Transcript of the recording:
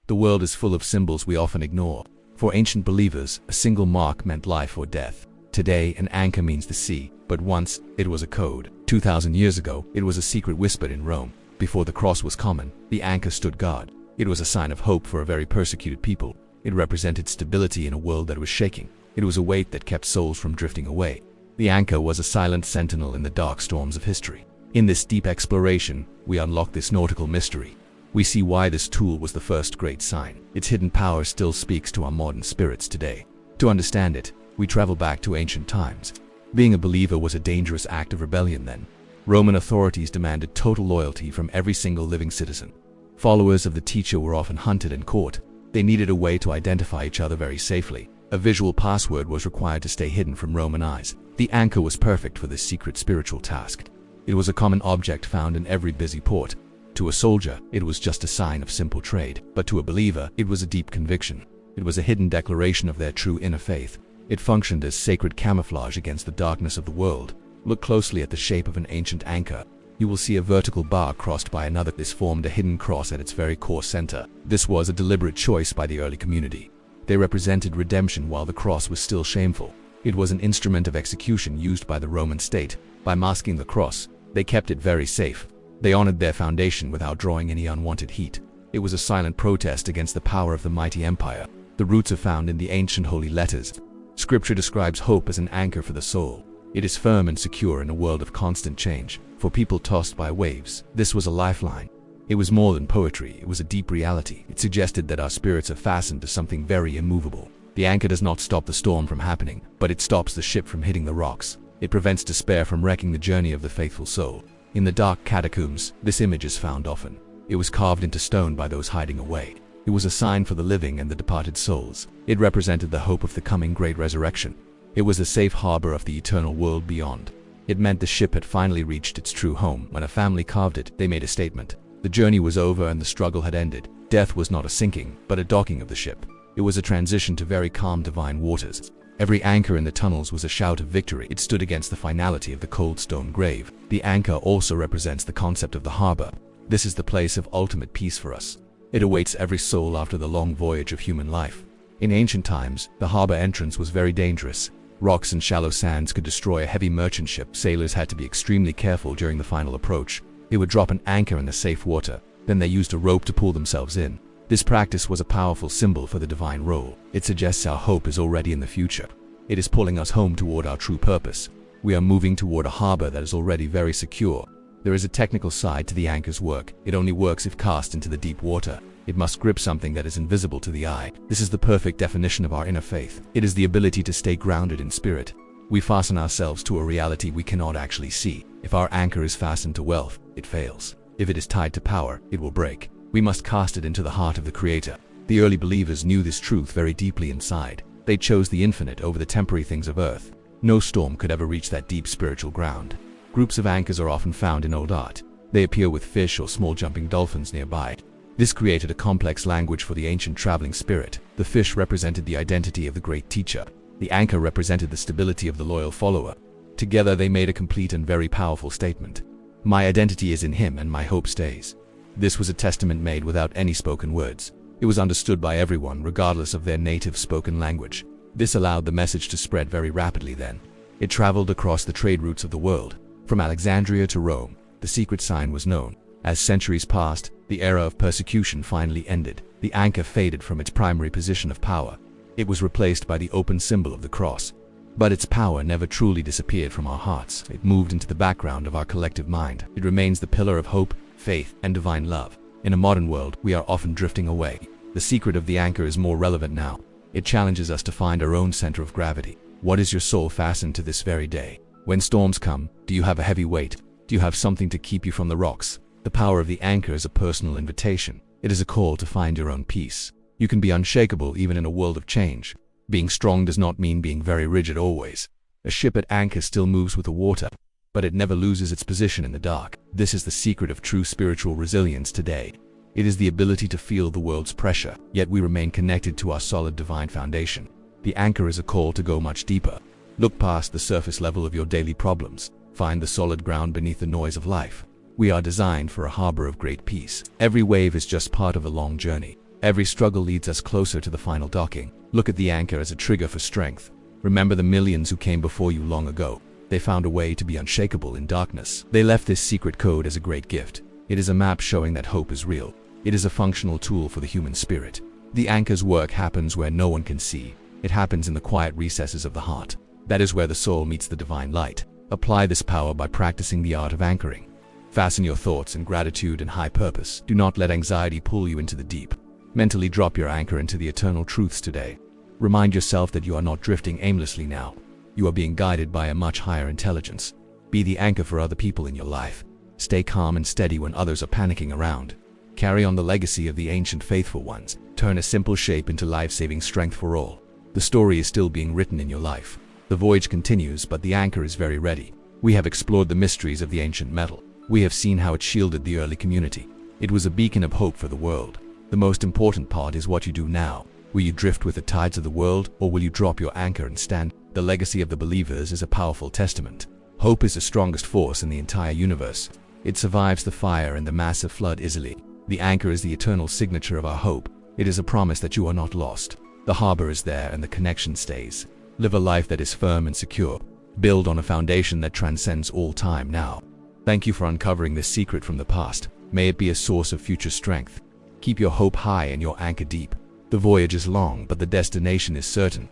The world is full of symbols we often ignore. For ancient believers, a single mark meant life or death. Today, an anchor means the sea, but once, it was a code. 2,000 years ago, it was a secret whispered in Rome. Before the cross was common, the anchor stood guard. It was a sign of hope for a very persecuted people. It represented stability in a world that was shaking. It was a weight that kept souls from drifting away. The anchor was a silent sentinel in the dark storms of history. In this deep exploration, we unlock this nautical mystery. We see why this tool was the first great sign. Its hidden power still speaks to our modern spirits today. To understand it, we travel back to ancient times. Being a believer was a dangerous act of rebellion then. Roman authorities demanded total loyalty from every single living citizen. Followers of the teacher were often hunted and caught. They needed a way to identify each other very safely. A visual password was required to stay hidden from Roman eyes. The anchor was perfect for this secret spiritual task. It was a common object found in every busy port. To a soldier, it was just a sign of simple trade, but to a believer, it was a deep conviction. It was a hidden declaration of their true inner faith. It functioned as sacred camouflage against the darkness of the world. Look closely at the shape of an ancient anchor. You will see a vertical bar crossed by another. This formed a hidden cross at its very core center. This was a deliberate choice by the early community. They represented redemption while the cross was still shameful. It was an instrument of execution used by the Roman state. By masking the cross, they kept it very safe. They honored their foundation without drawing any unwanted heat. It was a silent protest against the power of the mighty empire. The roots are found in the ancient holy letters. Scripture describes hope as an anchor for the soul. It is firm and secure in a world of constant change. For people tossed by waves, this was a lifeline. It was more than poetry, it was a deep reality. It suggested that our spirits are fastened to something very immovable. The anchor does not stop the storm from happening, but it stops the ship from hitting the rocks. It prevents despair from wrecking the journey of the faithful soul. In the dark catacombs, this image is found often. It was carved into stone by those hiding away. It was a sign for the living and the departed souls. It represented the hope of the coming great resurrection. It was the safe harbor of the eternal world beyond. It meant the ship had finally reached its true home. When a family carved it, they made a statement. The journey was over and the struggle had ended. Death was not a sinking, but a docking of the ship. It was a transition to very calm divine waters. Every anchor in the tunnels was a shout of victory. It stood against the finality of the cold stone grave. The anchor also represents the concept of the harbor. This is the place of ultimate peace for us. It awaits every soul after the long voyage of human life. In ancient times, the harbor entrance was very dangerous. Rocks and shallow sands could destroy a heavy merchant ship. Sailors had to be extremely careful during the final approach. They would drop an anchor in the safe water. Then they used a rope to pull themselves in. This practice was a powerful symbol for the divine role. It suggests our hope is already in the future. It is pulling us home toward our true purpose. We are moving toward a harbor that is already very secure. There is a technical side to the anchor's work. It only works if cast into the deep water. It must grip something that is invisible to the eye. This is the perfect definition of our inner faith. It is the ability to stay grounded in spirit. We fasten ourselves to a reality we cannot actually see. If our anchor is fastened to wealth, it fails. If it is tied to power, it will break. We must cast it into the heart of the Creator. The early believers knew this truth very deeply inside. They chose the infinite over the temporary things of earth. No storm could ever reach that deep spiritual ground. Groups of anchors are often found in old art. They appear with fish or small jumping dolphins nearby. This created a complex language for the ancient traveling spirit. The fish represented the identity of the great teacher. The anchor represented the stability of the loyal follower. Together they made a complete and very powerful statement. My identity is in him and my hope stays. This was a testament made without any spoken words. It was understood by everyone regardless of their native spoken language. This allowed the message to spread very rapidly then. It traveled across the trade routes of the world. From Alexandria to Rome, the secret sign was known. As centuries passed, the era of persecution finally ended. The anchor faded from its primary position of power. It was replaced by the open symbol of the cross. But its power never truly disappeared from our hearts. It moved into the background of our collective mind. It remains the pillar of hope, faith, and divine love. In a modern world, we are often drifting away. The secret of the anchor is more relevant now. It challenges us to find our own center of gravity. What is your soul fastened to this very day? When storms come, do you have a heavy weight? Do you have something to keep you from the rocks? The power of the anchor is a personal invitation. It is a call to find your own peace. You can be unshakable even in a world of change. Being strong does not mean being very rigid always. A ship at anchor still moves with the water, but it never loses its position in the dark. This is the secret of true spiritual resilience today. It is the ability to feel the world's pressure, yet we remain connected to our solid divine foundation. The anchor is a call to go much deeper. Look past the surface level of your daily problems. Find the solid ground beneath the noise of life. We are designed for a harbor of great peace. Every wave is just part of a long journey. Every struggle leads us closer to the final docking. Look at the anchor as a trigger for strength. Remember the millions who came before you long ago. They found a way to be unshakable in darkness. They left this secret code as a great gift. It is a map showing that hope is real. It is a functional tool for the human spirit. The anchor's work happens where no one can see. It happens in the quiet recesses of the heart. That is where the soul meets the divine light. Apply this power by practicing the art of anchoring. Fasten your thoughts in gratitude and high purpose. Do not let anxiety pull you into the deep. Mentally drop your anchor into the eternal truths today. Remind yourself that you are not drifting aimlessly now. You are being guided by a much higher intelligence. Be the anchor for other people in your life. Stay calm and steady when others are panicking around. Carry on the legacy of the ancient faithful ones. Turn a simple shape into life-saving strength for all. The story is still being written in your life. The voyage continues, but the anchor is very ready. We have explored the mysteries of the ancient metal. We have seen how it shielded the early community. It was a beacon of hope for the world. The most important part is what you do now. Will you drift with the tides of the world, or will you drop your anchor and stand? The legacy of the believers is a powerful testament. Hope is the strongest force in the entire universe. It survives the fire and the massive flood easily. The anchor is the eternal signature of our hope. It is a promise that you are not lost. The harbor is there and the connection stays. Live a life that is firm and secure. Build on a foundation that transcends all time now. Thank you for uncovering this secret from the past. May it be a source of future strength. Keep your hope high and your anchor deep. The voyage is long, but the destination is certain.